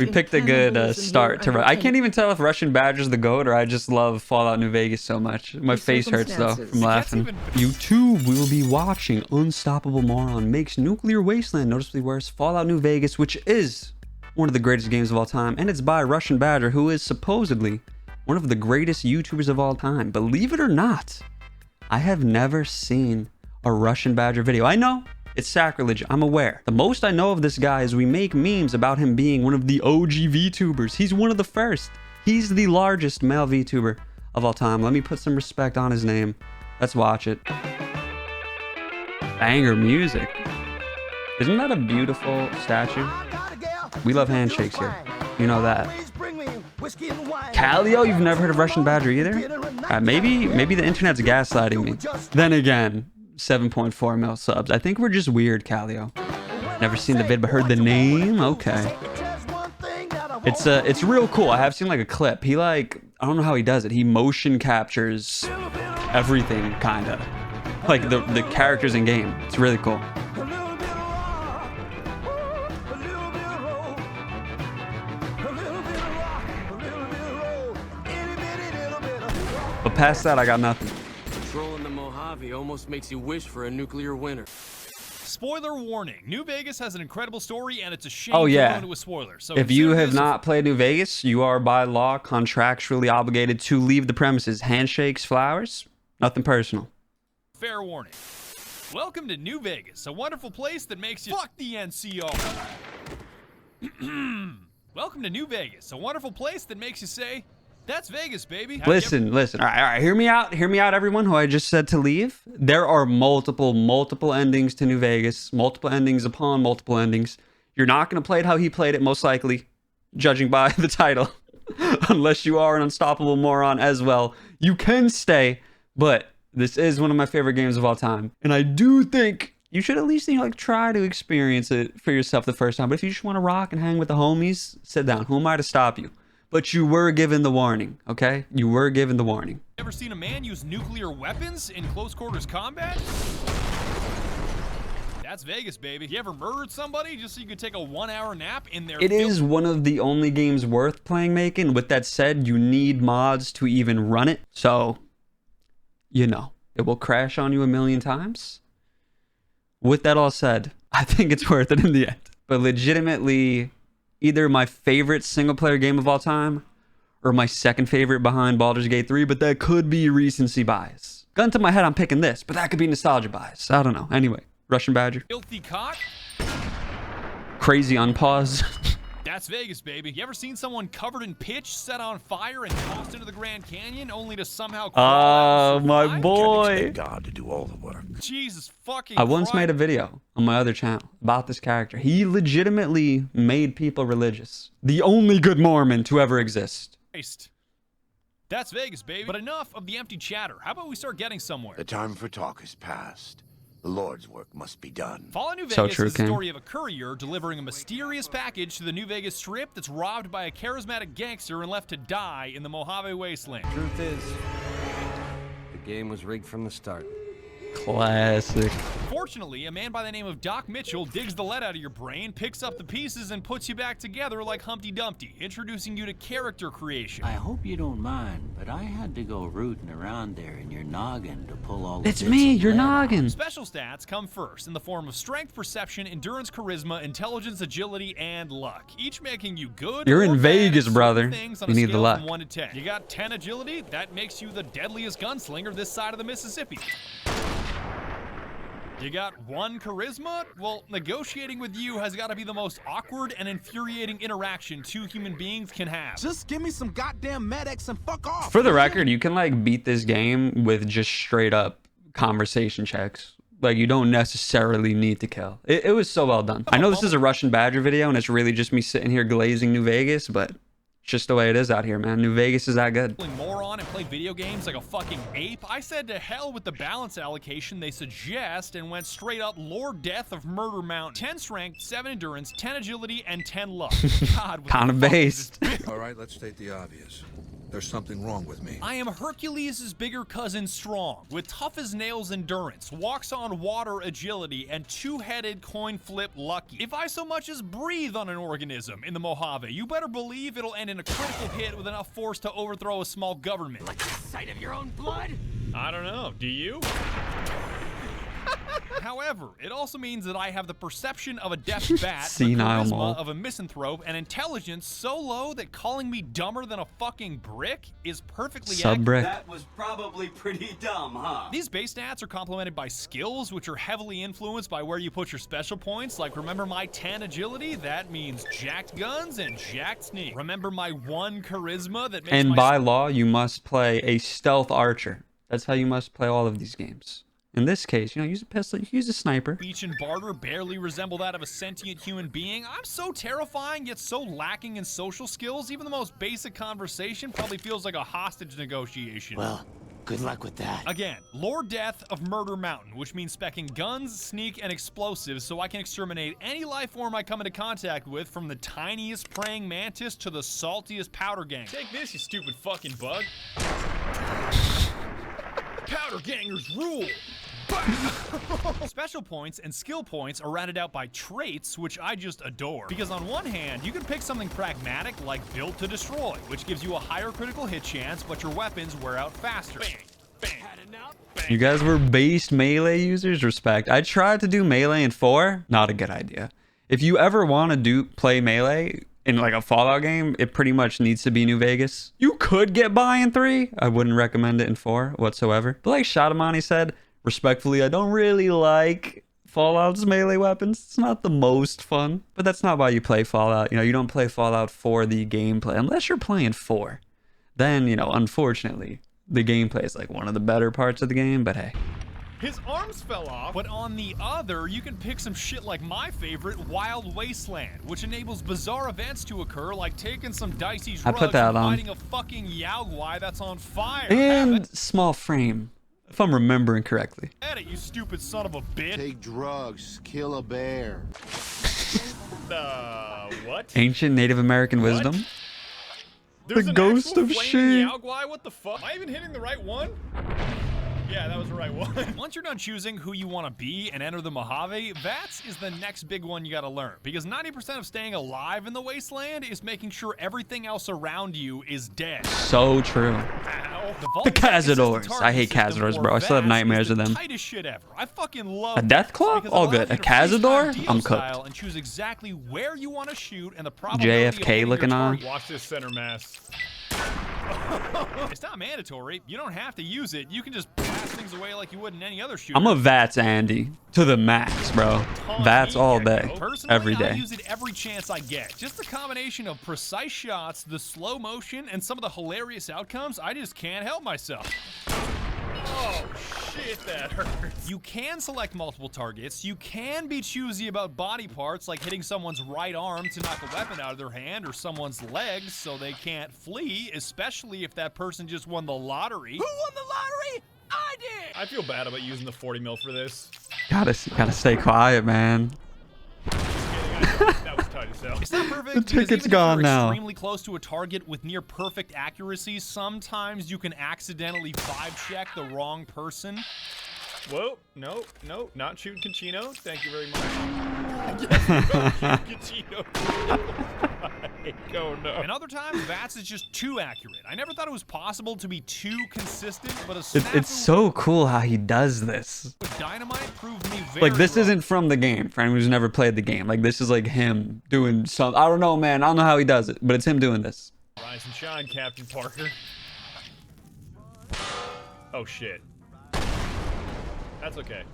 We picked a good start to. I can't even tell if RussianBadger's the GOAT or I just love Fallout New Vegas so much. My face hurts though from laughing. YouTube will be watching Unstoppable Moron makes Nuclear Wasteland noticeably worse. Fallout New Vegas, which is one of the greatest games of all time, and it's by RussianBadger, who is supposedly one of the greatest YouTubers of all time. Believe it or not, I have never seen a RussianBadger video. I know it's sacrilege, I'm aware. The most I know of this guy is we make memes about him being one of the OG VTubers. He's one of the first. He's the largest male VTuber of all time. Let me put some respect on his name. Let's watch it. Banger music. Isn't that a beautiful statue? We love handshakes here. You know that. Calio, you've never heard of RussianBadger either? Maybe the internet's gaslighting me. Then again, 7.4 mil subs. I think we're just weird, Calio. Never seen the vid, but heard the name. Okay. It's real cool. I have seen like a clip. He I don't know how he does it. He motion captures everything, kinda. Like the characters in game. It's really cool. But past that, I got nothing. Controlling the Mojave almost makes you wish for a nuclear winter. Spoiler warning: New Vegas has an incredible story, and it's a shame to go into a spoiler. So if you have not played New Vegas, you are by law contractually obligated to leave the premises. Handshakes, flowers, nothing personal. Fair warning. Welcome to New Vegas, a wonderful place that makes you fuck the NCO. Welcome to New Vegas, a wonderful place that makes you say, "That's Vegas, baby." Listen. All right. Hear me out, everyone who I just said to leave. There are multiple endings to New Vegas. Multiple endings upon multiple endings. You're not going to play it how he played it, most likely, judging by the title. Unless you are an unstoppable moron as well. You can stay, but this is one of my favorite games of all time. And I do think you should at least, try to experience it for yourself the first time. But if you just want to rock and hang with the homies, sit down. Who am I to stop you? But you were given the warning, okay? You were given the warning. Ever seen a man use nuclear weapons in close quarters combat? That's Vegas, baby. You ever murdered somebody just so you could take a 1-hour nap in their... It is one of the only games worth playing, Macon. With that said, you need mods to even run it. So, it will crash on you a million times. With that all said, I think it's worth it in the end. But legitimately, either my favorite single-player game of all time or my second favorite behind Baldur's Gate 3, but that could be recency bias. Gun to my head, I'm picking this, but that could be nostalgia bias. I don't know. Anyway, RussianBadger. Filthy cock. Crazy unpause. That's Vegas, baby. You ever seen someone covered in pitch, set on fire, and tossed into the Grand Canyon, only to somehow crawl out? My boy. God to do all the work. Jesus fucking I once made a video on my other channel about this character. He legitimately made people religious. The only good Mormon to ever exist. That's Vegas, baby. But enough of the empty chatter. How about we start getting somewhere? The time for talk is past. The Lord's work must be done. Fallout New Vegas is the story of a courier delivering a mysterious package to the New Vegas Strip that's robbed by a charismatic gangster and left to die in the Mojave Wasteland. Truth is, the game was rigged from the start. Classic. Fortunately, a man by the name of Doc Mitchell digs the lead out of your brain, picks up the pieces, and puts you back together like Humpty Dumpty, introducing you to character creation. I hope you don't mind, but I had to go rooting around there in your noggin to pull all the It's me, your noggin. Special stats come first in the form of strength, perception, endurance, charisma, intelligence, agility, and luck, each making you good. You're in Vegas, brother. You need the luck. From 1 to 10. You got 10 agility, that makes you the deadliest gunslinger this side of the Mississippi. You got 1 charisma? Well, negotiating with you has got to be the most awkward and infuriating interaction 2 human beings can have. Just give me some goddamn medics and fuck off. For the record, you can beat this game with just straight up conversation checks. You don't necessarily need to kill. It was so well done. I know this is a RussianBadger video and it's really just me sitting here glazing New Vegas, but it's just the way it is out here, man. New Vegas is that good. Moron and play video games like a fucking ape. I said to hell with the balance allocation they suggest and went straight up Lord Death of Murder Mountain. 10 strength, 7 endurance, 10 agility, and 10 luck. God, kind of based. All right, let's state the obvious. there's something wrong with me. I am Hercules' bigger cousin Strong, with tough as nails endurance, walks on water agility, and two-headed coin flip lucky. If I so much as breathe on an organism in the Mojave, you better believe it'll end in a critical hit with enough force to overthrow a small government. Like the sight of your own blood? I don't know. Do you? However, it also means that I have the perception of a deaf bat, the charisma of a misanthrope, and intelligence so low that calling me dumber than a fucking brick is perfectly accurate. That was probably pretty dumb, huh? These base stats are complemented by skills, which are heavily influenced by where you put your special points. Like, remember my 10 agility? That means jacked guns and jacked sneak. Remember my 1 charisma? That makes and by law, you must play a stealth archer. That's how you must play all of these games. In this case, you know, use a pistol, you can use a sniper. Speech and barter barely resemble that of a sentient human being. I'm so terrifying, yet so lacking in social skills. Even the most basic conversation probably feels like a hostage negotiation. Well, good luck with that. Again, lore death of Murder Mountain, which means specking guns, sneak, and explosives so I can exterminate any life form I come into contact with, from the tiniest praying mantis to the saltiest powder gang. Take this, you stupid fucking bug. Powder gangers rule! Special points and skill points are rounded out by traits, which I just adore. Because on one hand, you can pick something pragmatic like Built to Destroy, which gives you a higher critical hit chance, but your weapons wear out faster. Bang, bang, bang. You guys were based melee users? Respect. I tried to do melee in 4. Not a good idea. If you ever want to play melee in like a Fallout game, it pretty much needs to be New Vegas. You could get by in 3. I wouldn't recommend it in 4 whatsoever. But like Shadamani said, respectfully, I don't really like Fallout's melee weapons. It's not the most fun, but that's not why you play Fallout. You know, you don't play Fallout for the gameplay unless you're playing 4. Then, you know, unfortunately, the gameplay is like one of the better parts of the game, but hey. His arms fell off, but on the other, you can pick some shit like my favorite, Wild Wasteland, which enables bizarre events to occur, like taking some dicey drugs and fighting a fucking Yaogwai that's on fire. And small frame, if I'm remembering correctly. At it, you stupid son of a bitch. Take drugs, kill a bear. What? Ancient Native American wisdom. There's the an ghost of Shi. Yaogwai? What the fuck? Am I even hitting the right one? Yeah, that was the right one. Once you're done choosing who you want to be and enter the Mojave, VATS is the next big one you gotta learn. Because 90% of staying alive in the wasteland is making sure everything else around you is dead. So true. The Cazadors. I hate Cazadors, bro. I still have nightmares of them. Tightest shit ever. I fucking love a Deathclaw? All good. A Cazador? I'm cooked. And choose exactly where you want to shoot and the JFK looking on. Watch this center mass. It's not mandatory. You don't have to use it. You can just blast things away like you would in any other shooter. I'm a VATS Andy to the max, bro. VATS all day, every day. I use it every chance I get. Just the combination of precise shots, the slow motion, and some of the hilarious outcomes, I just can't help myself. Oh, shit, that hurts. You can select multiple targets. You can be choosy about body parts, like hitting someone's right arm to knock a weapon out of their hand, or someone's legs so they can't flee, especially if that person just won the lottery. Who won the lottery? I did! I feel bad about using the 40 mil for this. Gotta stay quiet, man. That was tight as hell. It's not perfect. The ticket's gone now. Extremely close to a target with near perfect accuracy. Sometimes you can accidentally vibe check the wrong person. Whoa, no, not shooting Conchino. Thank you very much. Conchino. Oh no. And other times, VATS is just too accurate. I never thought it was possible to be too consistent, but it's so cool how he does this. Dynamite proved me very like this isn't from the game, for anyone who's never played the game. Like this is like him doing something. I don't know, man. I don't know how he does it, but it's him doing this. Rise and shine, Captain Parker. Oh shit. That's okay.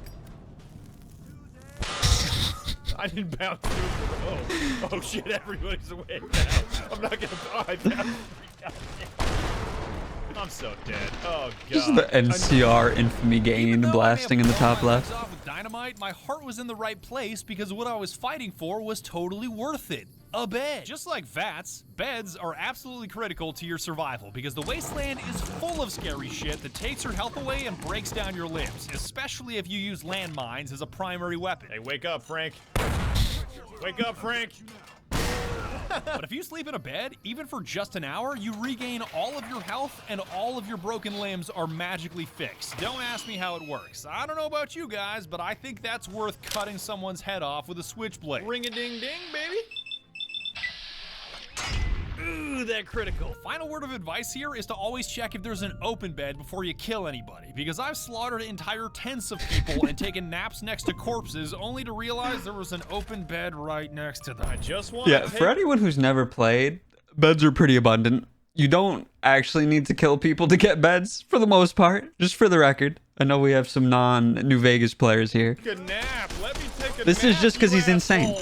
I didn't bounce through. Oh shit, everybody's awake now. I'm not gonna die. I'm so dead. Oh god. Just the NCR infamy gain blasting in the top left. Off with dynamite, my heart was in the right place because what I was fighting for was totally worth it. A bed. Just like VATS, beds are absolutely critical to your survival because the wasteland is full of scary shit that takes your health away and breaks down your limbs, especially if you use landmines as a primary weapon. Hey, wake up, Frank. Wake up, Frank. But if you sleep in a bed, even for just an hour, you regain all of your health and all of your broken limbs are magically fixed. Don't ask me how it works. I don't know about you guys, but I think that's worth cutting someone's head off with a switchblade. Ring-a-ding-ding, baby. Ooh, that critical. Final word of advice here is to always check if there's an open bed before you kill anybody, because I've slaughtered entire tents of people and taken naps next to corpses only to realize there was an open bed right next to them. I just want Yeah, for anyone who's never played, beds are pretty abundant. You don't actually need to kill people to get beds for the most part, just for the record. I know we have some non-New Vegas players here. Take a nap. Let me take a This nap, is just because he's insane.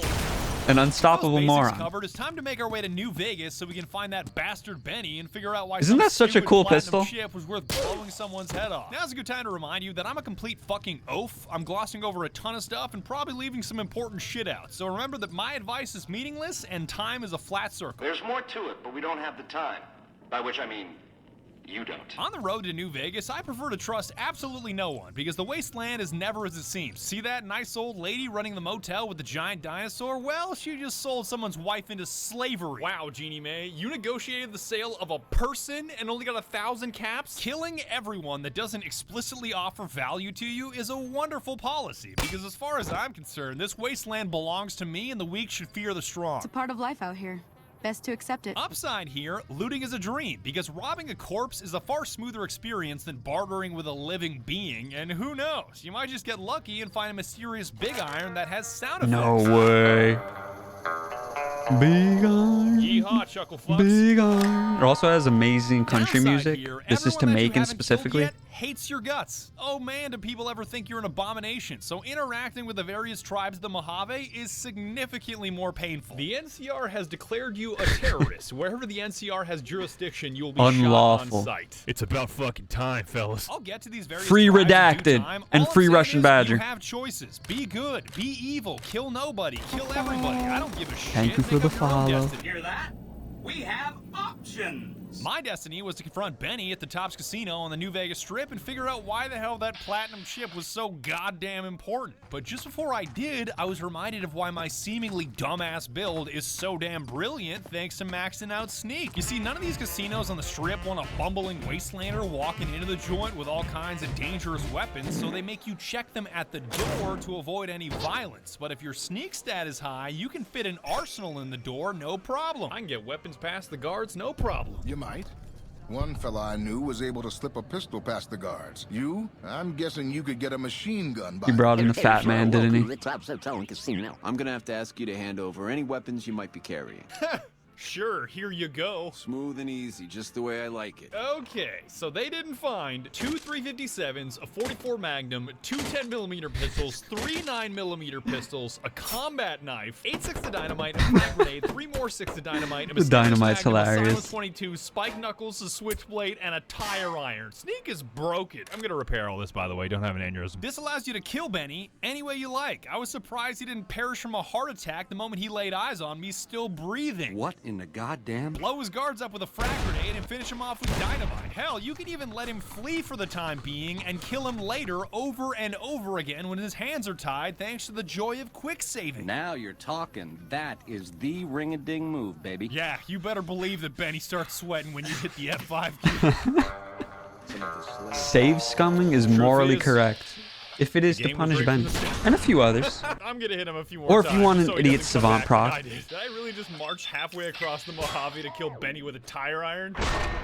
An unstoppable moron. Covered, it's time to make our way to New Vegas so we can find that bastard Benny and figure out why Isn't that such a cool pistol? Chip was worth blowing someone's head off. Now's a good time to remind you that I'm a complete fucking oaf. I'm glossing over a ton of stuff and probably leaving some important shit out. So remember that my advice is meaningless and time is a flat circle. There's more to it, but we don't have the time. By which I mean, you don't. On the road to New Vegas, I prefer to trust absolutely no one because the wasteland is never as it seems. See that nice old lady running the motel with the giant dinosaur? Well, she just sold someone's wife into slavery. Wow, Jeannie Mae, you negotiated the sale of a person and only got 1,000 caps? Killing everyone that doesn't explicitly offer value to you is a wonderful policy because as far as I'm concerned, this wasteland belongs to me and the weak should fear the strong. It's a part of life out here. Best to accept it. Upside here, looting is a dream because robbing a corpse is a far smoother experience than bartering with a living being, and who knows, you might just get lucky and find a mysterious big iron that has sound effects. No way. Big iron. Yeehaw, chuckle fucks. Big iron. It also has amazing country Downside music. here, This is to everyone that you Macon haven't killed specifically. yet hates your guts. Oh man, do people ever think you're an abomination? So interacting with the various tribes of the Mojave is significantly more painful. The NCR has declared you a terrorist. Wherever the NCR has jurisdiction, you will be Unlawful. shot on sight. It's about fucking time, fellas. I'll get to these various Free tribes in due Redacted time. and All Free I'm saying Russian is Badger. You have choices. Be good, be evil, kill nobody, kill everybody. I don't give a shit. Thank you for Make the up your own follow. destiny. Hear that? We have options. My destiny was to confront Benny at the Tops Casino on the New Vegas Strip and figure out why the hell that platinum chip was so goddamn important. But just before I did, I was reminded of why my seemingly dumbass build is so damn brilliant thanks to maxing out sneak. You see, none of these casinos on the Strip want a bumbling wastelander walking into the joint with all kinds of dangerous weapons, so they make you check them at the door to avoid any violence. But if your sneak stat is high, you can fit an arsenal in the door, no problem. I can get weapons past the guards, no problem. You might. One fella I knew was able to slip a pistol past the guards. You? I'm guessing you could get a machine gun by He brought in a fat man, didn't he? I'm gonna have to ask you to hand over any weapons you might be carrying. Sure, here you go. Smooth and easy, just the way I like it. Okay, so they didn't find 2 357s, a 44 Magnum, 2 10mm pistols, 3 9mm pistols, a combat knife, 8 6 of dynamite, a frag grenade, 3 more 6 of dynamite, a The dynamite's Magnum, a hilarious. Silence 22, spike knuckles, a switchblade, and a tire iron. Sneak is broken. I'm gonna repair all this, by the way. Don't have an aneurysm. This allows you to kill Benny any way you like. I was surprised he didn't perish from a heart attack the moment he laid eyes on me, still breathing. What in the goddamn? Blow his guards up with a frag grenade and finish him off with dynamite. Hell, you can even let him flee for the time being and kill him later over and over again when his hands are tied thanks to the joy of quick saving. Now you're talking. That is the ring-a-ding move, baby. Yeah, you better believe that Benny starts sweating when you hit the F5 key. Save scumming is morally is, correct. If it is to game was punish rigged from Ben. the start. And a few others. I'm gonna hit him a few more Or times. if you want an so he idiot doesn't come savant back proc. like I did. Did I really just march halfway across the Mojave to kill Benny with a tire iron?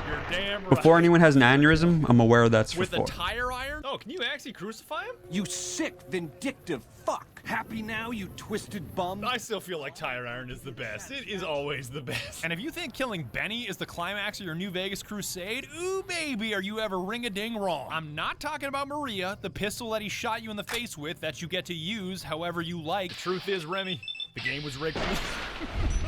You're damn right. Before anyone has an aneurysm, I'm aware that's for With a 4. tire iron? Oh, can you actually crucify him? You sick, vindictive fuck. Happy now, you twisted bum? I still feel like tire iron is the best. It is always the best. And if you think killing Benny is the climax of your New Vegas crusade, ooh baby, are you ever ring-a-ding wrong. I'm not talking about Maria, the pistol that he shot you in the face with that you get to use however you like. The truth is, Remy, the game was rigged.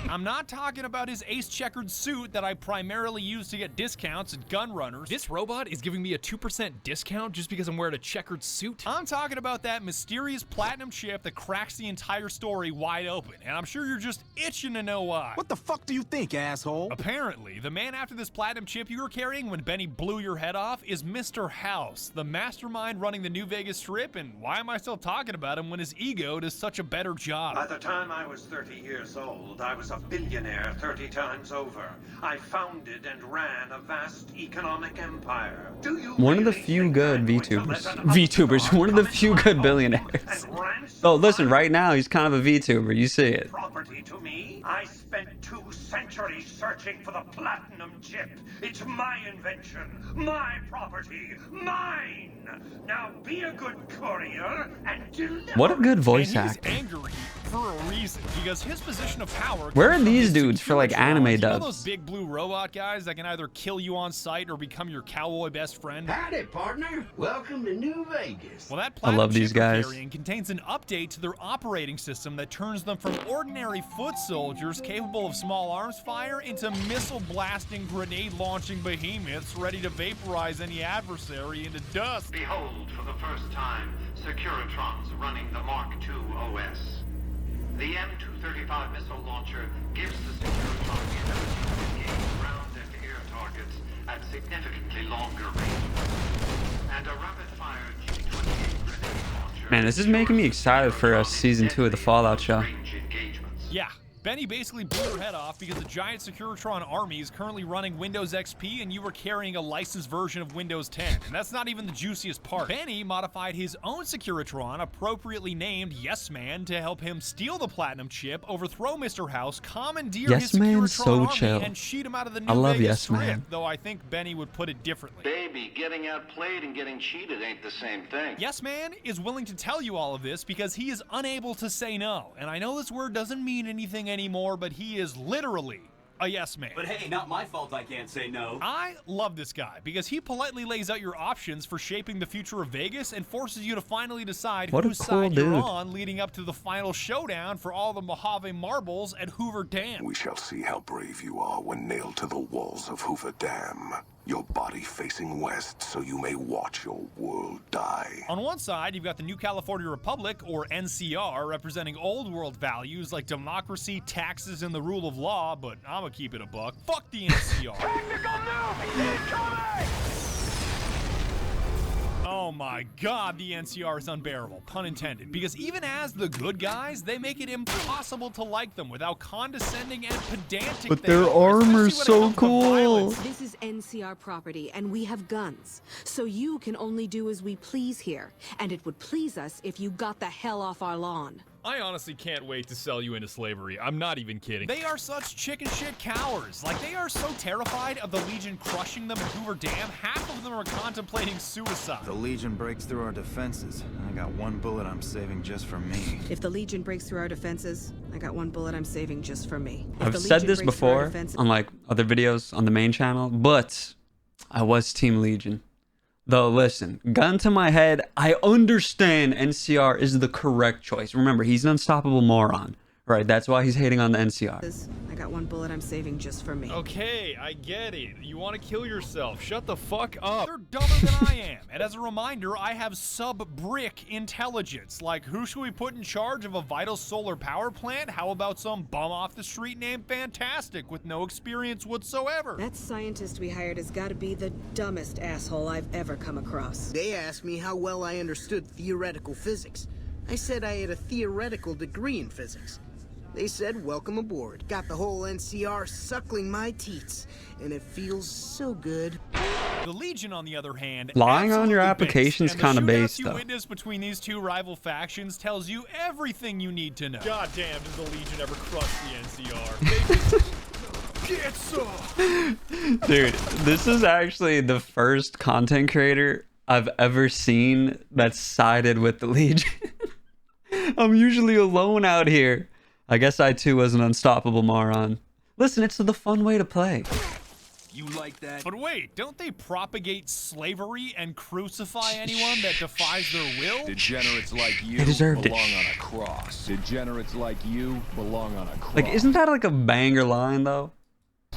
I'm not talking about his ace checkered suit that I primarily use to get discounts at gun runners. This robot is giving me a 2% discount just because I'm wearing a checkered suit. I'm talking about that mysterious platinum chip that cracks the entire story wide open, and I'm sure you're just itching to know why. What the fuck do you think, asshole? Apparently, the man after this platinum chip you were carrying when Benny blew your head off is Mr. House, the mastermind running the New Vegas Strip, and why am I still talking about him when his ego does such a better job? By the time I was 30 years old, I was a billionaire 30 times over. I founded and ran a vast economic empire. Do you One of the really few think good I'm going to let VTubers. an VTubers, upstart one of the come few into good my billionaires. home and ransom Oh, listen, my right now he's kind of a VTuber. You see it. property to me? I spent 2 centuries searching for the platinum chip. It's my invention, my property, mine. Now be a good courier and deliver. What a good voice And he's actor. angry for a reason, because his position of power. Where comes are from these his dudes for, like, security anime drones. You know dubs? those big blue robot guys that can either kill you on sight or become your cowboy best friend? Howdy, partner. Welcome to New Vegas. Well, that I love platinum these chip they're guys. carrying contains an update to their operating system that turns them from ordinary foot soldiers capable of small arms fire into missile-blasting, grenade-launching behemoths ready to vaporize any adversary into dust. Behold, for the first time, Securitrons running the Mark II OS. The M235 missile launcher gives the Securitron the ability to engage ground and air targets at significantly longer range. And a rapid-fire G-28 grenade launcher... Man, this is making me excited for season 2 of the Fallout show. Yeah, Benny basically blew her head off because the giant Securitron army is currently running Windows XP and you were carrying a licensed version of Windows 10. And that's not even the juiciest part. Benny modified his own Securitron, appropriately named Yes Man, to help him steal the platinum chip, overthrow Mr. House, commandeer Yes his Man's Securitron so army, chill. and shoot him out of the I New love Vegas Yes Strip, Man. though I think Benny would put it differently. Baby, getting outplayed and getting cheated ain't the same thing. Yes Man is willing to tell you all of this because he is unable to say no. And I know this word doesn't mean anything anymore, but he is literally a yes man. But hey, not my fault I can't say no. I love this guy because he politely lays out your options for shaping the future of Vegas and forces you to finally decide What a whose cool side you're dude. on, leading up to the final showdown for all the Mojave marbles at Hoover Dam. We shall see how brave you are when nailed to the walls of Hoover Dam. Your body facing west so you may watch your world die. On one side, you've got the New California Republic, or NCR, representing old world values like democracy, taxes, and the rule of law, but I'ma keep it a buck. Fuck the NCR. Tactical nuke incoming! Oh my god, the NCR is unbearable, pun intended, because even as the good guys, they make it impossible to like them with how condescending and pedantic But they their are, armor's especially when it so comes to cool. violence. This is NCR property, and we have guns. So you can only do as we please here. And it would please us if you got the hell off our lawn. I honestly can't wait to sell you into slavery. I'm not even kidding. They are such chicken shit cowards. Like, they are so terrified of the Legion crushing them at Hoover Dam, half of them are contemplating suicide. The Legion breaks through our defenses. I got 1 bullet I'm saving just for me. If the Legion breaks through our defenses, I got 1 bullet I'm saving just for me. If I've the said Legion this breaks through our before defenses- on like other videos on the main channel, but I was Team Legion. Though, listen, gun to my head, I understand NCR is the correct choice. Remember, he's an unstoppable moron, right? That's why he's hating on the NCR. I got 1 bullet I'm saving just for me. Okay, I get it. You want to kill yourself. Shut the fuck up. They're dumber than I am. And as a reminder, I have sub-brick intelligence. Like, who should we put in charge of a vital solar power plant? How about some bum off the street named Fantastic with no experience whatsoever? That scientist we hired has got to be the dumbest asshole I've ever come across. They asked me how well I understood theoretical physics. I said I had a theoretical degree in physics. They said, welcome aboard. Got the whole NCR suckling my teats, and it feels so good. The Legion, on the other hand, Lying on your absolutely application's based. kinda And the shootouts based, you though. witness between these two rival factions tells you everything you need to know. God damn, did the Legion ever crush the NCR? Get some! Dude, this is actually the first content creator I've ever seen that sided with the Legion. I'm usually alone out here. I guess I too was an unstoppable moron. Listen, it's the fun way to play. You like that? But wait, don't they propagate slavery and crucify anyone that defies their will? Degenerates like you They deserved belong it. on a cross. Degenerates like you belong on a cross. Like, isn't that like a banger line though?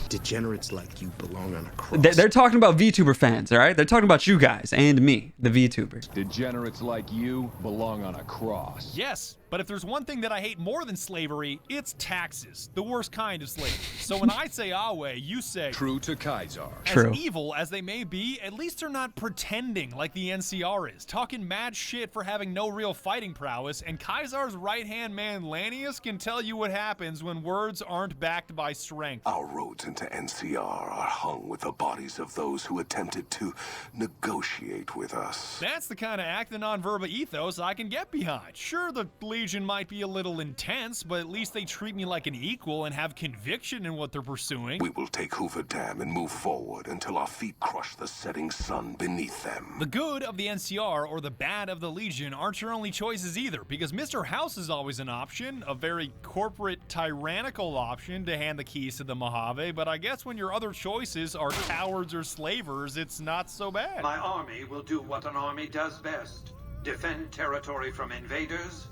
Degenerates like you belong on a cross. They're talking about VTuber fans, all right? They're talking about you guys and me, the VTubers. Degenerates like you belong on a cross. Yes, But if there's one thing that I hate more than slavery, it's taxes. The worst kind of slavery. So when I say Awe, you say... True to Kaiser. As evil as they may be, at least they're not pretending like the NCR is, talking mad shit for having no real fighting prowess, and Kaiser's right-hand man Lanius can tell you what happens when words aren't backed by strength. Our roads into NCR are hung with the bodies of those who attempted to negotiate with us. That's the kind of act the non-verba ethos I can get behind. Sure, the Legion might be a little intense, but at least they treat me like an equal and have conviction in what they're pursuing. We will take Hoover Dam and move forward until our feet crush the setting sun beneath them. The good of the NCR or the bad of the Legion aren't your only choices either, because Mr. House is always an option, a very corporate, tyrannical option to hand the keys to the Mojave, but I guess when your other choices are cowards or slavers, it's not so bad. My army will do what an army does best. Defend territory from invaders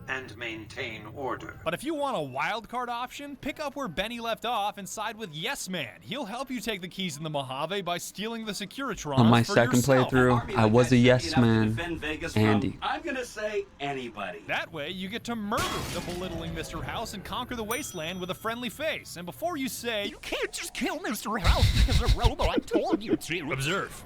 and maintain order. But if you want a wild card option, pick up where Benny left off and side with Yes Man. He'll help you take the keys in the Mojave by stealing the Securitrons. On my for second yourself. playthrough, I was a Yes Man. Andy. I'm gonna say anybody. That way, you get to murder the belittling Mr. House and conquer the wasteland with a friendly face. And before you say, you can't just kill Mr. House because a robo, I told you to. Observe.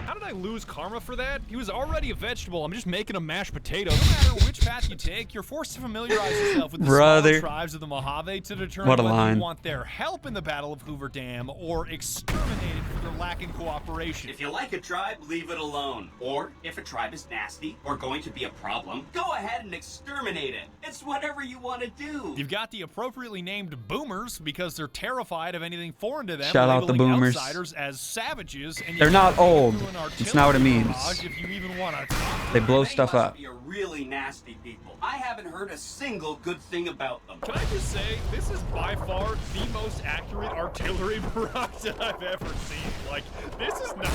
How did I lose karma for that? He was already a vegetable. I'm just making a mashed potato. No matter which path you take, you're forced to familiarize yourself with the smaller tribes of the Mojave to determine whether you want their help in the Battle of Hoover Dam or exterminated for their lack in cooperation. If you like a tribe, leave it alone. Or if a tribe is nasty or going to be a problem, go ahead and exterminate it. It's whatever you want to do. You've got the appropriately named boomers because they're terrified of anything foreign to them. Shout out the boomers. Outsiders as savages, and they're not old. It's not what it means. If you even want to. They blow stuff up. Be a really nasty people. I haven't heard a single good thing about them. Can I just say, this is by far the most accurate artillery barrage that I've ever seen. Like, this is not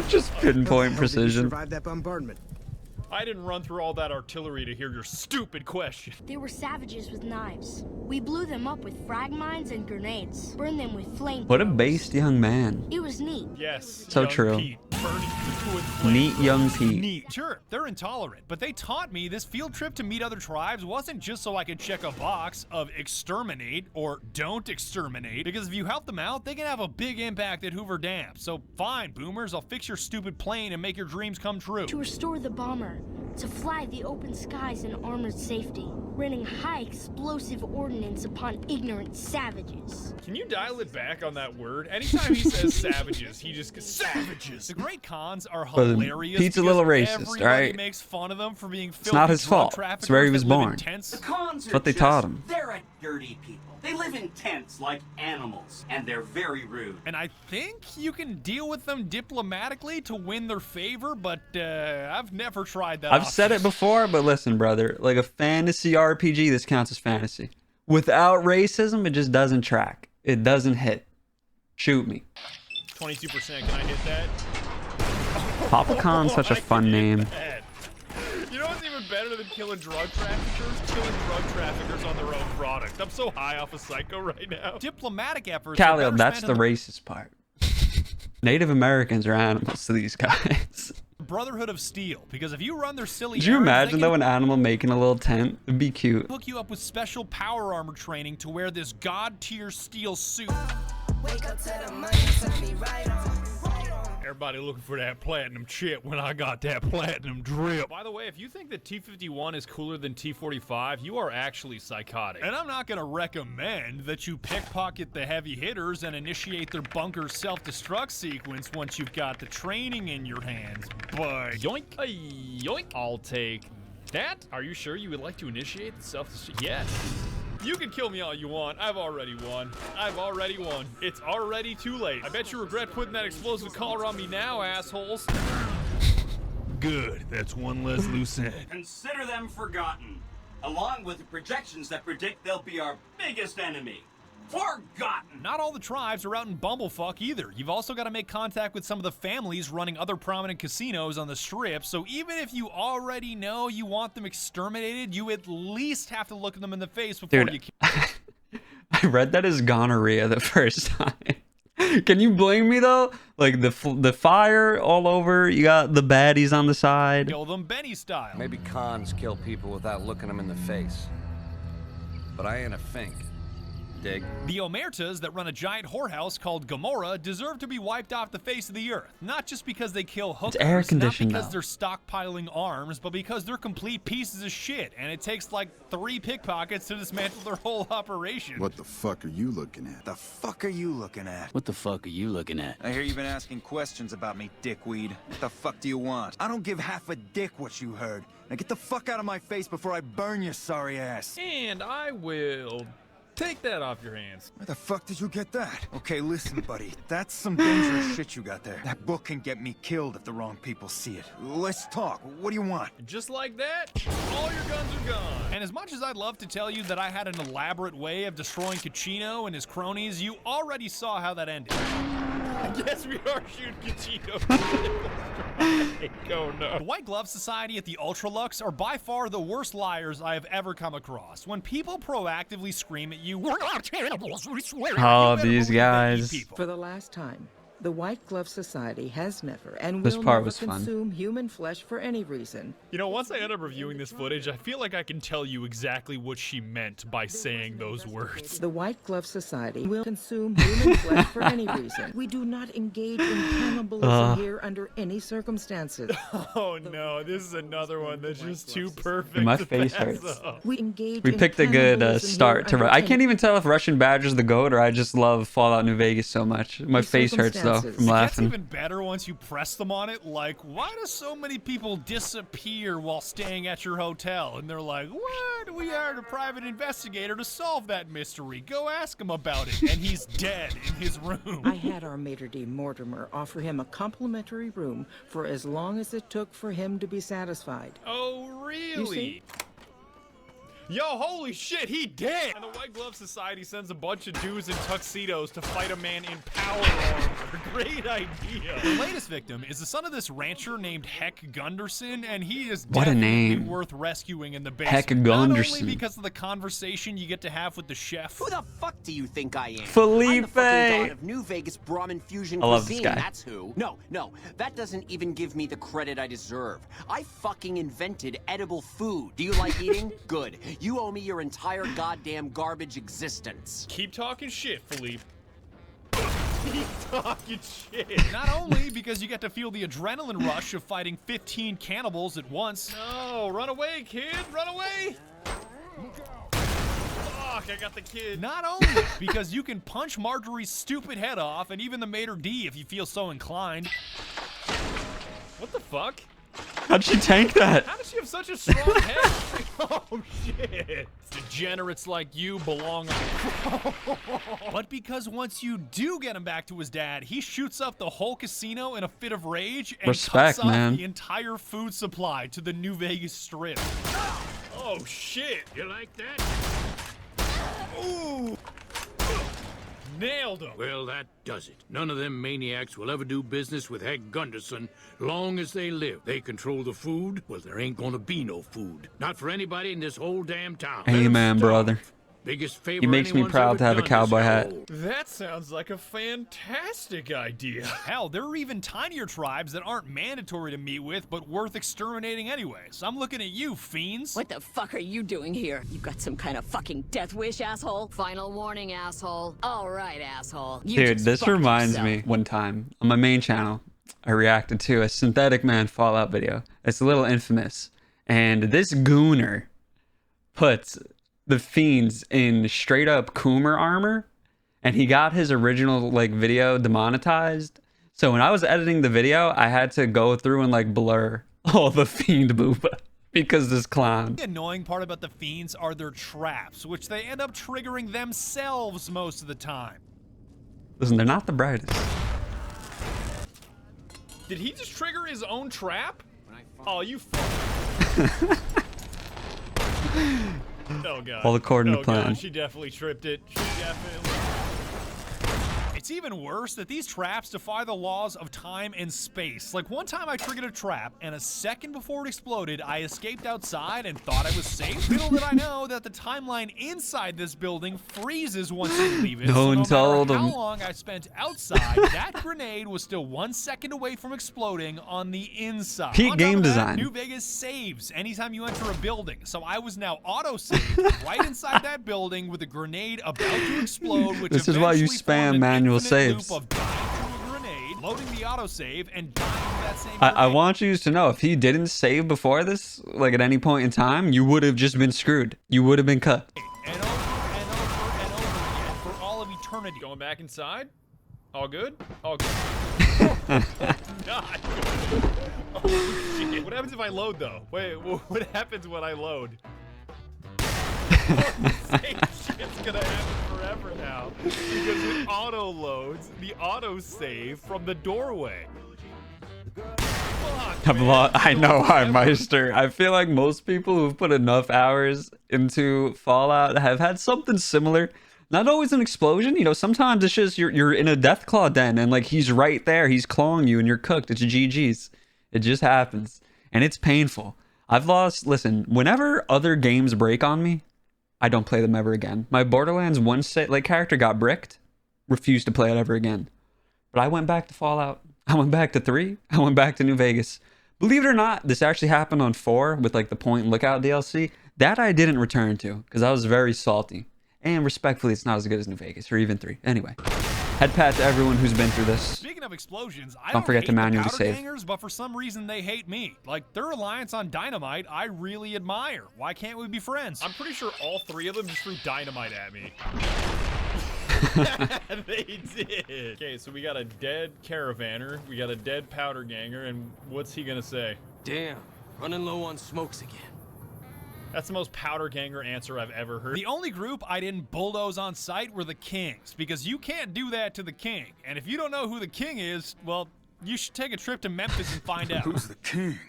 just pinpoint precision. Survived that bombardment. I didn't run through all that artillery to hear your stupid question. They were savages with knives. We blew them up with frag mines and grenades. Burned them with flamethrowers. What a based young man. It was neat. Yes. So true. Pete, neat young Pete. Neat. Sure, they're intolerant, but they taught me this field trip to meet other tribes wasn't just so I could check a box of exterminate or don't exterminate, because if you help them out, they can have a big impact at Hoover Dam. So fine, boomers, I'll fix your stupid plane and make your dreams come true. To restore the bomber. To fly the open skies in armored safety, raining high explosive ordnance upon ignorant savages. Can you dial it back on that word? Anytime he says savages, he just goes, savages! The great cons are hilarious. Pete's a little racist, right? Makes fun of them for being filthy. It's not his fault. It's where he was born. The cons are what they taught him. They're a dirty people. They live in tents like animals, and they're very rude. And I think you can deal with them diplomatically to win their favor, but I've never tried that. I've said it before, but listen, brother, like a fantasy RPG, this counts as fantasy. Without racism, it just doesn't track. It doesn't hit. Shoot me. 22%, can I hit that? Papa Khan's such a fun name. You know what's even better than killing drug traffickers? Killing drug traffickers on their own product. I'm so high off of Psycho right now. Diplomatic efforts. Khalil, that's the racist part. Native Americans are animals to these guys. Brotherhood of Steel, because if you run their silly Could you imagine though an animal making a little tent? It'd be cute. Hook you up with special power armor training to wear this god tier steel suit. Wake up to the money, turn me right on. Everybody looking for that platinum chip when I got that platinum drip. By the way, if you think that T-51 is cooler than T-45, you are actually psychotic. And I'm not going to recommend that you pickpocket the heavy hitters and initiate their bunker self-destruct sequence once you've got the training in your hands. But yoink, yoink, I'll take that. Are you sure you would like to initiate the self-destruct? Yes. You can kill me all you want. I've already won. I've already won. It's already too late. I bet you regret putting that explosive collar on me now, assholes. Good. That's one less loose end. Consider them forgotten, along with the projections that predict they'll be our biggest enemy. Forgotten! Not all the tribes are out in bumblefuck either. You've also got to make contact with some of the families running other prominent casinos on the strip, so even if you already know you want them exterminated, you at least have to look at them in the face before you kill. I read that as gonorrhea the first time. Can you blame me though? Like the fire all over. You got the baddies on the side. Kill them Benny style. Maybe cons kill people without looking them in the face. But I ain't a fink. Dig. The Omertas that run a giant whorehouse called Gomorrah deserve to be wiped off the face of the earth. Not just because they kill hookers, it's air conditioned, not because they're stockpiling arms, but because they're complete pieces of shit, and it takes like 3 pickpockets to dismantle their whole operation. What the fuck are you looking at? The fuck are you looking at? What the fuck are you looking at? I hear you've been asking questions about me, dickweed. What the fuck do you want? I don't give half a dick what you heard. Now get the fuck out of my face before I burn your sorry ass. And I will take that off your hands. Where the fuck did you get that? Okay, listen, buddy. That's some dangerous shit you got there. That book can get me killed if the wrong people see it. Let's talk. What do you want? Just like that, all your guns are gone. And as much as I'd love to tell you that I had an elaborate way of destroying Kachino and his cronies, you already saw how that ended. Yes, we are shooting Kachino. Oh no. The White Glove Society at the Ultralux are by far the worst liars I have ever come across. When people proactively scream at you, "We're not cannibals, we swear." Oh, these guys. For the last time, the White Glove Society has never and This will part never was fun. consume human flesh for any reason. You know, once I end up reviewing this footage, I feel like I can tell you exactly what she meant by saying those words. The White Glove Society will consume human flesh for any reason. We do not engage in cannibalism here under any circumstances. Oh no, this is another one that's just too perfect. My to face pass hurts. up. We engage We in picked a good cannibalism start here to. under I can't even tell if RussianBadger's the GOAT or I just love Fallout New Vegas so much. My face hurts though from It gets laughing. even better once you press them on it. Like, why do so many people disappear while staying at your hotel? And they're like, what? We hired a private investigator to solve that mystery. Go ask him about it. And he's dead in his room. I had our maitre d' Mortimer offer him a complimentary room for as long as it took for him to be satisfied. Oh, You really? see? Yo, holy shit, he dead! And the White Glove Society sends a bunch of dudes in tuxedos to fight a man in power armor. Great idea. The latest victim is the son of this rancher named Heck Gunderson, and he is What a definitely name. worth rescuing in the Heck basement. Not Gunderson. only because of the conversation you get to have with the chef. Who the fuck do you think I am? Felipe. I'm the fucking god of New Vegas Brahmin fusion I love this cuisine, guy. that's who. No, that doesn't even give me the credit I deserve. I fucking invented edible food. Do you like eating? Good. You owe me your entire goddamn garbage existence. Keep talking shit, Philippe. Keep talking shit. Not only because you get to feel the adrenaline rush of fighting 15 cannibals at once. No, run away, kid, run away. Fuck, I got the kid. Not only because you can punch Marjorie's stupid head off and even the maitre d' if you feel so inclined. What the fuck? How'd she tank that? How does she have such a strong head? Oh shit. Degenerates like you belong on. But because once you do get him back to his dad, he shoots up the whole casino in a fit of rage and Respect, cuts off man. the entire food supply to the New Vegas Strip. Oh shit. You like that? Ooh. Nailed him. Well, that does it. None of them maniacs will ever do business with Heck Gunderson long as they live. They control the food. Well, there ain't gonna be no food. Not for anybody in this whole damn town. Let 'em Amen, starve. brother. Biggest favor He makes me anyone's proud ever to have a done cowboy this hat. hellhole. That sounds like a fantastic idea. Hell, there are even tinier tribes that aren't mandatory to meet with, but worth exterminating anyway. So I'm looking at you, fiends. What the fuck are you doing here? You got some kind of fucking death wish, asshole? Final warning, asshole. All right, asshole. You Dude, just this fucked reminds yourself. me one time on my main channel, I reacted to a Synthetic Man Fallout video. It's a little infamous. And this gooner puts the fiends in straight up Coomer armor, and he got his original like video demonetized. So when I was editing the video, I had to go through and like blur all the fiend booba because this clown. The annoying part about the fiends are their traps, which they end up triggering themselves most of the time. Listen, they're not the brightest. Did he just trigger his own trap? Oh, you Oh god. All according to Oh plan. god, she definitely tripped it. She definitely. It's even worse that these traps defy the laws of time and space. Like one time I triggered a trap, and a second before it exploded, I escaped outside and thought I was safe. Little did I know that the timeline inside this building freezes once you leave it. No one told him. him. How long I spent outside, that grenade was still 1 second away from exploding on the inside. Peak On game top of that, design. New Vegas saves anytime you enter a building, so I was now auto-saved right inside that building with a grenade about to explode, which This is why you eventually formed spam an manual infinite saves. loop of dying to a grenade, loading the autosave, and dying to that same I want you to know, if he didn't save before this, like at any point in time, you would have just been screwed. You would have been cut. and over and over and over again for all of eternity. Going back inside? All good? All good. Not good. Oh, shit. What happens if I load, though? Wait, what happens when I load? Same shit's gonna happen forever now. Because it auto-loads the auto-save from the doorway. I know, hi Meister. I feel like most people who've put enough hours into Fallout have had something similar. Not always an explosion, you know, sometimes it's just you're in a Deathclaw den and like he's right there, he's clawing you and you're cooked. It's GG's. It just happens. And it's painful. I've lost, listen, whenever other games break on me, I don't play them ever again. My Borderlands 1 character got bricked, refused to play it ever again. But I went back to Fallout. I went back to 3. I went back to New Vegas. Believe it or not, this actually happened on 4 with like the Point Lookout DLC. That I didn't return to because I was very salty. And respectfully, it's not as good as New Vegas or even 3. Anyway, head pat to everyone who's been through this. Speaking of explosions, I Don't forget to hate manually the powder save. gangers, but for some reason they hate me. Like their reliance on dynamite, I really admire. Why can't we be friends? I'm pretty sure all 3 of them just threw dynamite at me. They did. Okay, so we got a dead caravaner, we got a dead powder ganger, and what's he gonna say? Damn, running low on smokes again. That's the most powder ganger answer I've ever heard. The only group I didn't bulldoze on sight were the Kings, because you can't do that to the King. And if you don't know who the King is, well, you should take a trip to Memphis and find out. Who's the king?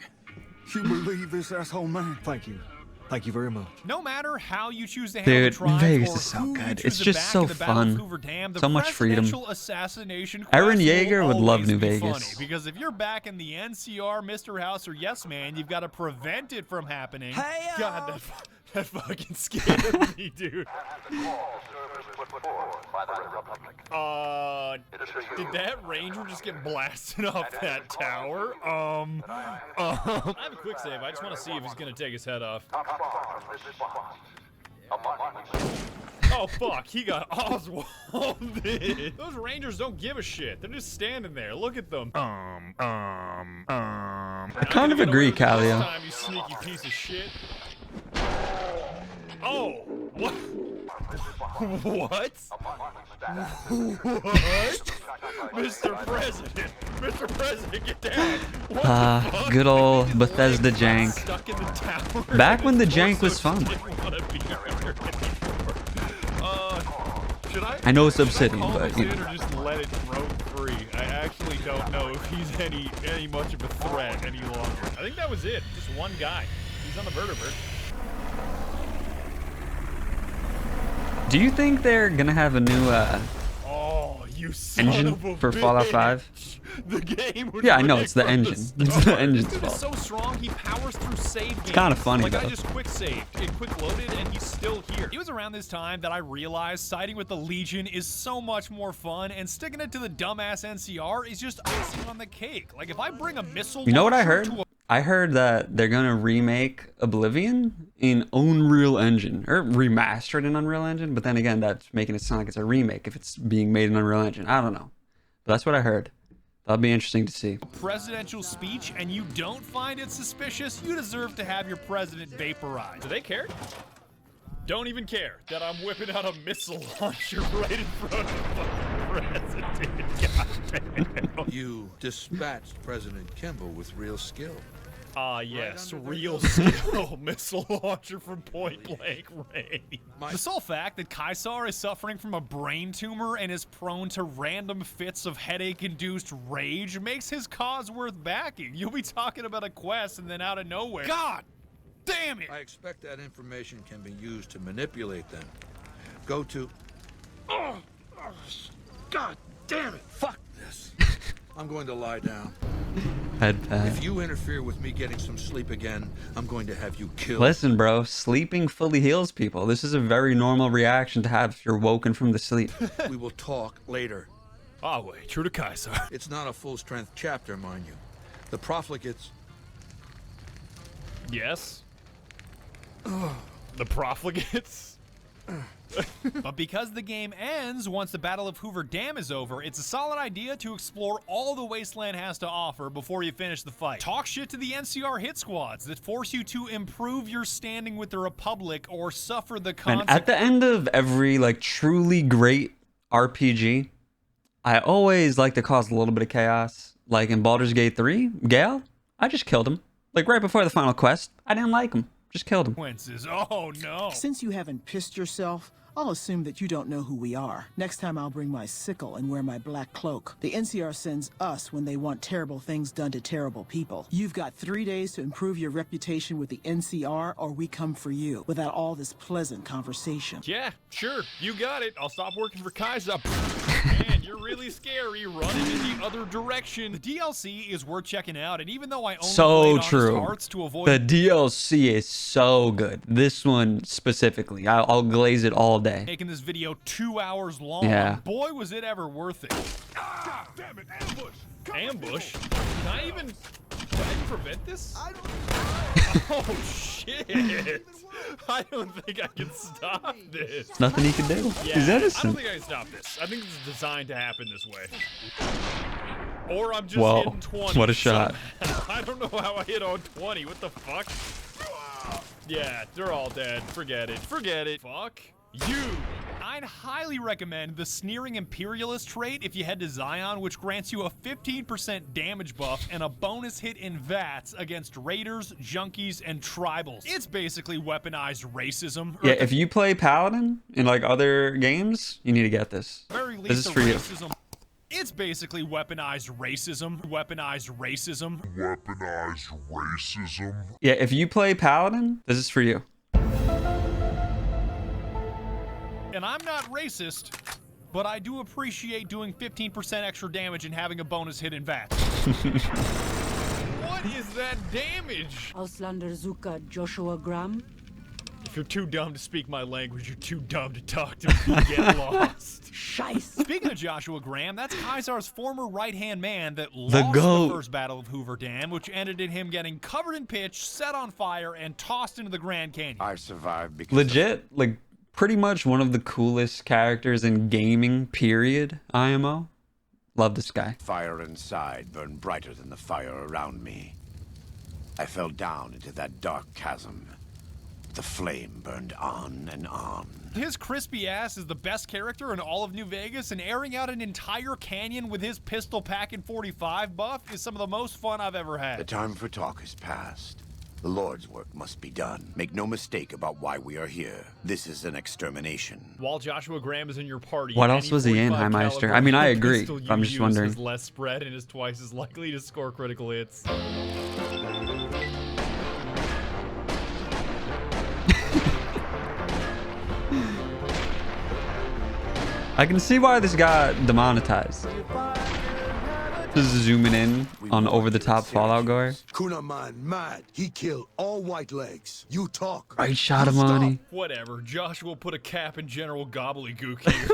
You believe this asshole man? Thank you. Thank you very much. No matter how you choose to handle Dude, the tribes Vegas or is so who you good. choose It's to just back so in the Battle of fun. Hoover Dam, the So much freedom. presidential assassination Aaron quest Yeager will would love always New be Vegas. funny, because if you're back in the NCR, Mr. House, or Yes Man, you've got to prevent it from happening. Hey, God, that fucking scared me, dude. Did that ranger just get blasted off that tower? I have a quick save. I just want to see if he's gonna take his head off. Oh fuck, he got Oswalded. Those rangers don't give a shit. They're just standing there. Look at them. I kind of agree, Calio. Time, you sneaky piece of shit. Oh, what? What? What? Mr. President! Mr. President, get down! What the fuck? Good old Bethesda jank. Stuck in the tower. Back when the jank was fun. I know it's Obsidian, but you know. Or just let it roam free. I actually don't know if he's any much of a threat any longer. I think that was it. Just one guy. He's on the vertebrate. Do you think they're gonna have a new engine for Fallout 5? The game would Yeah, I know, it's the engine. It's the engine's Dude, fault. it's so strong, he powers through save games. It's kinda funny, like, though. I just quick saved, it quick loaded, and he's still here. It was around this time that I realized siding with the Legion is so much more fun, and sticking it to the dumbass NCR is just icing on the cake. Like, if I bring a missile You know what I launcher heard? to a I heard that they're gonna remake Oblivion in Unreal Engine, or remaster it in Unreal Engine, but then again, that's making it sound like it's a remake if it's being made in Unreal Engine. I don't know. But that's what I heard. That'll be interesting to see. presidential speech and you don't find it suspicious, you deserve to have your president vaporized. Do they care? Don't even care that I'm whipping out a missile launcher right in front of the president. God, You dispatched President Kimball with real skill. Ah, yes, real skill missile launcher from point blank range. The sole fact that Kaisar is suffering from a brain tumor and is prone to random fits of headache-induced rage makes his cause worth backing. You'll be talking about a quest and then out of nowhere, God damn it! I expect that information can be used to manipulate them. Go to... God Damn it! Fuck this. I'm going to lie down. Headpad. If you interfere with me getting some sleep again, I'm going to have you killed. Listen, bro, sleeping fully heals people. This is a very normal reaction to have if you're woken from the sleep. We will talk later. Ah, wait, true to Kaiser. It's not a full-strength chapter, mind you. The profligates... Yes? The profligates? But because the game ends once the Battle of Hoover Dam is over, it's a solid idea to explore all the Wasteland has to offer before you finish the fight. Talk shit to the NCR hit squads that force you to improve your standing with the Republic or suffer the And consequences. at the end of every like truly great RPG, I always like to cause a little bit of chaos. Like in Baldur's Gate 3, Gale, I just killed him. Like right before the final quest, I didn't like him. Just killed him. Oh no. Since you haven't pissed yourself, I'll assume that you don't know who we are. Next time I'll bring my sickle and wear my black cloak. The NCR sends us when they want terrible things done to terrible people. You've got 3 days to improve your reputation with the NCR or we come for you without all this pleasant conversation. Yeah, sure, you got it. I'll stop working for Kaiser. Man, you're really scary running in the other direction. The DLC is worth checking out, and even though I only So played Honest true. Hearts to avoid The DLC is so good. This one specifically, I'll glaze it all day. making this video 2 hours long, Yeah. boy, was it ever worth it. Ah, damn it, ambush! Ambush? Can I even prevent this? Oh, shit. I don't think I can stop this. There's nothing he can do. Yeah, He's I don't innocent. think I can stop this. I think this is designed to happen this way. Or I'm just Whoa, hitting 20. what a shot. somehow. I don't know how I hit on 20. What the fuck? Yeah, they're all dead. Forget it. Forget it. Fuck you. I'd highly recommend the Sneering Imperialist trait if you head to Zion, which grants you a 15% damage buff and a bonus hit in VATS against raiders, junkies, and tribals. It's basically weaponized racism. Yeah, if you play Paladin in like other games, you need to get this. Very least This is the for you. racism. It's basically weaponized racism. Weaponized racism. Weaponized racism. Yeah, if you play Paladin, this is for you. And I'm not racist, but I do appreciate doing 15% extra damage and having a bonus hit in VATS. What is that damage? Auslander Zuka Joshua Graham. If you're too dumb to speak my language, you're too dumb to talk to me. Get lost. Scheiße. Speaking of Joshua Graham, that's Kaiser's former right-hand man that The lost GOAT. the first Battle of Hoover Dam, which ended in him getting covered in pitch, set on fire, and tossed into the Grand Canyon. I survived because Legit, like pretty much one of the coolest characters in gaming, period, IMO. Love this guy. Fire inside burned brighter than the fire around me. I fell down into that dark chasm. The flame burned on and on. His crispy ass is the best character in all of New Vegas, and airing out an entire canyon with his pistol packing 45 buff is some of the most fun I've ever had. The time for talk has passed. The Lord's work must be done. Make no mistake about why we are here. This is an extermination. While Joshua Graham is in your party, What else any was he in, 45 Highmeister? caliber I mean, I agree. pistol you I'm just use wondering. is less spread and is twice as likely to score critical hits. I can see why this got demonetized. Just zooming in on over-the-top Fallout gore. Kunaman mad. He killed all white legs. You talk. Right shot of money. Whatever, Joshua put a cap in General Gobbledygook here.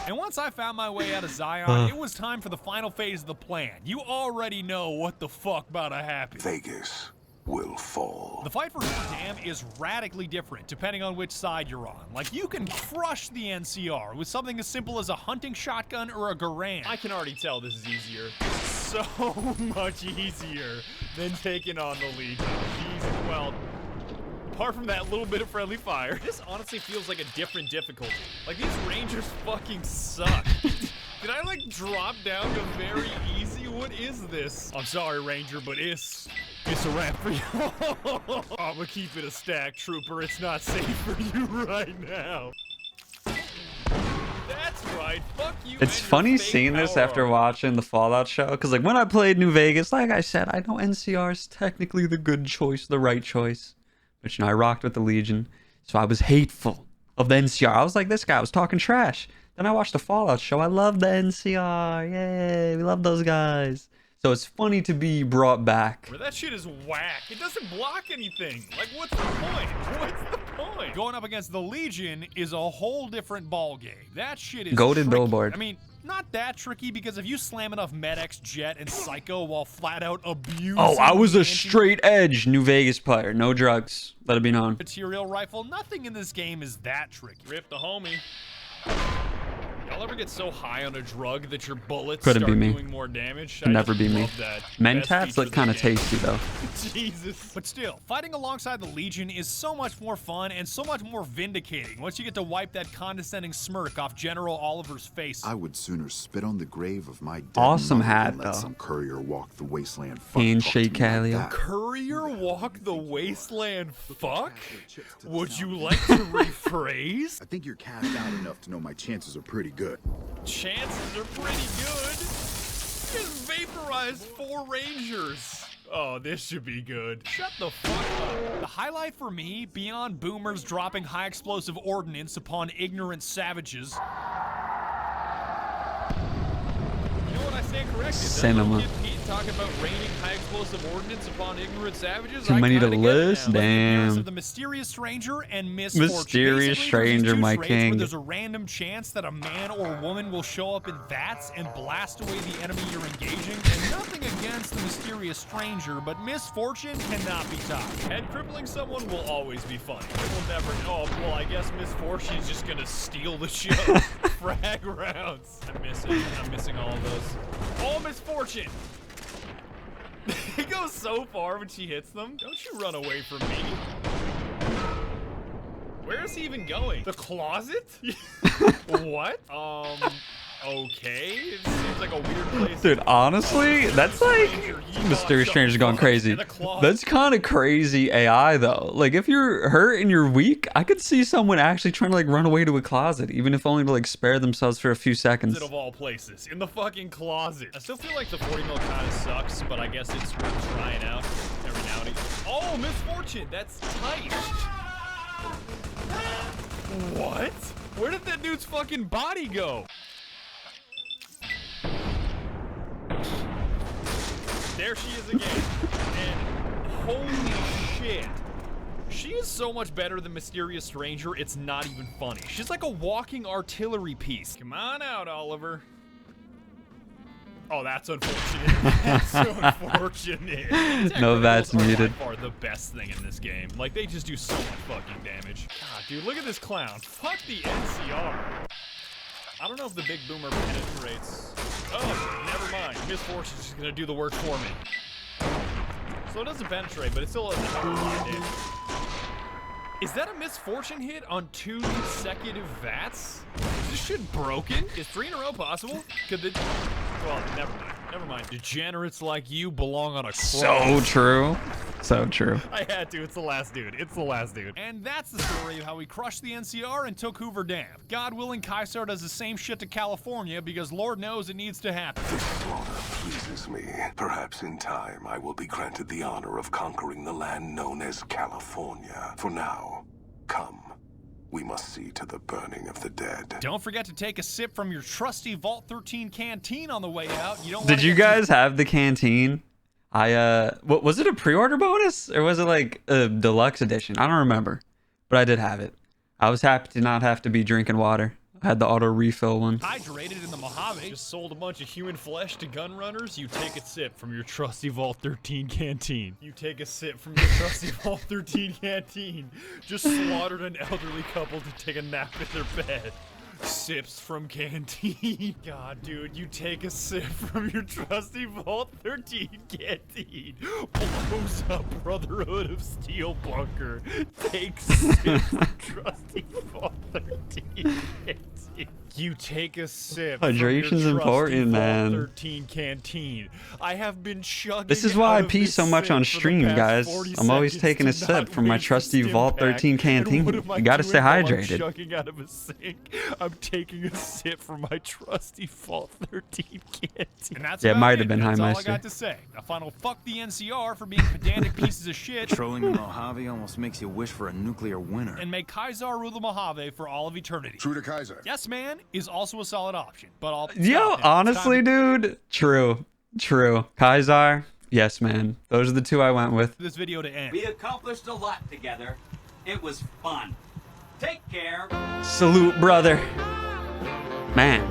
And once I found my way out of Zion, it was time for the final phase of the plan. You already know what the fuck about to happen. Vegas will fall. The fight for Hoover Dam is radically different depending on which side you're on. Like, you can crush the NCR with something as simple as a hunting shotgun or a Garand. I can already tell this is easier. So much easier than taking on the Legion. Jesus, well, apart from that little bit of friendly fire, this honestly feels like a different difficulty. Like, these Rangers fucking suck. Did I, like, drop down to very easy? What is this? I'm sorry, Ranger, but it's a wrap for you. I'ma keep it a stack, Trooper. It's not safe for you right now. That's right. Fuck you. It's funny seeing this after watching the Fallout show, because like when I played New Vegas, like I said, I know NCR is technically the good choice, the right choice. But you know, I rocked with the Legion, so I was hateful of the NCR. I was like, this guy was talking trash. Then I watched the Fallout show. I love the NCR. Yay, we love those guys. So it's funny to be brought back. That shit is whack. It doesn't block anything. Like, what's the point? What's the point? Going up against the Legion is a whole different ball game. That shit is Goated tricky. billboard. I mean, not that tricky, because if you slam enough Med-X, Jet, and Psycho while flat out abusing... Oh, I was a straight edge New Vegas player. No drugs. Let it be known. Material rifle, nothing in this game is that tricky. Rip the homie. Y'all ever get so high on a drug that your bullets Couldn't start be me. doing more damage? Could never be me. That. Mentats look kind of tasty though. Jesus. But still, fighting alongside the Legion is so much more fun and so much more vindicating once you get to wipe that condescending smirk off General Oliver's face. I would sooner spit on the grave of my dead Awesome mother hat than let though. some courier walk the wasteland. Handshake Calio. Courier walk the wasteland fuck? Would you like to rephrase? I think you're cast out enough to know my chances are pretty good. Chances are pretty good. Just vaporized 4 Rangers. Oh, this should be good. Shut the fuck up. The highlight for me, beyond boomers dropping high explosive ordnance upon ignorant savages. You know what I stand corrected? Cinema. Pete talking about raining high explosive ordnance upon ignorant savages. Too many to list? Damn. Of the mysterious stranger and Miss Fortune. Mysterious stranger, my king. Where there's a random chance that a man or woman will show up in vats and blast away the enemy you're engaging. And nothing against the mysterious stranger, but misfortune cannot be topped. Head crippling someone will always be funny. It will never. Oh, well, I guess misfortune's just gonna steal the show. Frag rounds. I'm missing all of those. Oh, misfortune. It goes so far when she hits them. Don't you run away from me. Where is he even going? The closet? What? Okay. It seems like a weird place. Dude, honestly, that's like mysterious stranger going crazy. That's kind of crazy AI though. Like if you're hurt and you're weak, I could see someone actually trying to like run away to a closet, even if only to like spare themselves for a few seconds. Of all places, in the fucking closet. I still feel like the 40 mil kind of sucks, but I guess it's worth trying out every now and again. Oh, misfortune. That's tight. What? Where did that dude's fucking body go? There she is again. And holy shit. She is so much better than Mysterious Stranger, it's not even funny. She's like a walking artillery piece. Come on out, Oliver. Oh, that's unfortunate. That's unfortunate. No, that's needed. By far the best thing in this game. Like, they just do so much fucking damage. God, dude, look at this clown. Fuck the NCR. I don't know if the big boomer penetrates. Oh, never mind. Misfortune's just gonna do the work for me. So it doesn't penetrate, but it still doesn't have a lot of damage. Is that a misfortune hit on 2 consecutive VATS? Is this shit broken? Is 3 in a row possible? Could the... Well, never mind. Never mind. Degenerates like you belong on a cross. So true. So true. I had to. It's the last dude. It's the last dude. And that's the story of how we crushed the NCR and took Hoover Dam. God willing, Kaisar does the same shit to California because Lord knows it needs to happen. This honor pleases me. Perhaps in time I will be granted the honor of conquering the land known as California. For now, come. We must see to the burning of the dead. Don't forget to take a sip from your trusty Vault 13 canteen on the way out. You don't Did you guys have the canteen? What was it, a pre-order bonus or was it like a deluxe edition? I don't remember, but I did have it. I was happy to not have to be drinking water. I had the auto refill one. Hydrated in the Mojave. Just sold a bunch of human flesh to gun runners. You take a sip from your trusty Vault 13 canteen. You take a sip from your trusty Vault 13 canteen. Just slaughtered an elderly couple to take a nap in their bed. Sips from canteen. God, dude, you take a sip from your trusty Vault 13 canteen. Blows up Brotherhood of Steel bunker. Takes sip from trusty Vault 13 canteen. You take a sip. Hydration's important, man. 13 canteen. I have been chugging. This is why I pee so much on stream, guys. I'm always taking a sip from my trusty Vault 13 canteen. You gotta stay hydrated. Chugging out of a sink. I'm taking a sip from my trusty Vault 13 canteen. And that's yeah, it might have been That's all I Highmeister. got to say. A final fuck the NCR for being pedantic pieces of shit. Trolling the Mojave almost makes you wish for a nuclear winter. And may Kaiser rule the Mojave for all of eternity. True to Kaiser. Yes, man is also a solid option, but I'll. Yo, honestly, dude, true. Kaiser, yes, man. Those are the two I went with. This video to end. We accomplished a lot together. It was fun. Take care. Salute, brother. Man,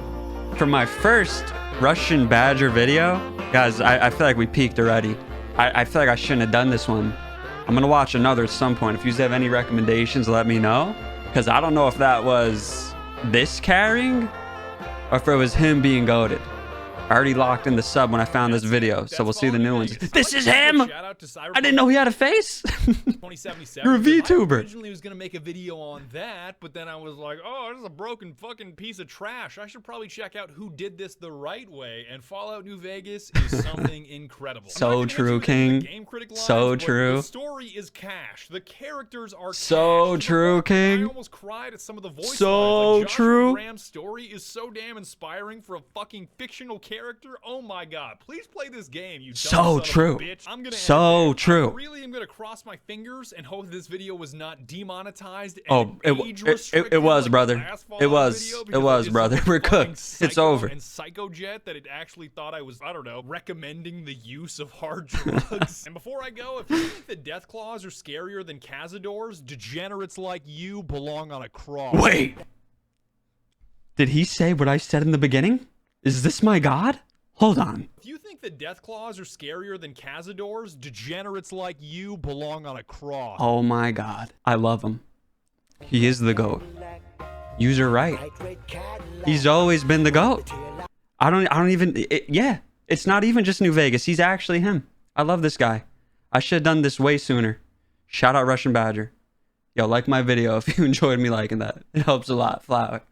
for my first Russian Badger video, guys, I feel like we peaked already. I feel like I shouldn't have done this one. I'm gonna watch another at some point. If you have any recommendations, let me know. Because I don't know if that was this carrying or if it was him being goated. I already locked in the sub when I found this video, so we'll see the new ones. This is him! I didn't know he had a face! 2077. You're a VTuber. I originally was gonna make a video on that, but then I was like, oh, this is a broken fucking piece of trash. I should probably check out who did this the right way, and Fallout New Vegas is something incredible. So true, King. So true. The story is cash. The characters are so cash. True, King. I almost cried at some of the voice lines. So Like, true. Graham's story is so damn inspiring for a fucking fictional character. Oh my god, please play this game, you dumb So son true. of a bitch. I'm gonna So true. I really am gonna cross my fingers and hope this video was not demonetized. Oh, it was, brother. It was, brother. We're cooked. It's over. And Psychojet that it actually thought I was, I don't know, recommending the use of hard drugs. And before I go, if you think the Death Claws are scarier than Cazadors, degenerates like you belong on a cross. Wait. Did he say what I said in the beginning? Is this my god? Hold on. If you think the Death Claws are scarier than Cazadors, degenerates like you belong on a cross. Oh my god. I love him. He is the GOAT. You're right. He's always been the GOAT. I don't even, yeah. It's not even just New Vegas. He's actually him. I love this guy. I should have done this way sooner. Shout out Russian Badger. Yo, like my video if you enjoyed me liking that. It helps a lot. Flower.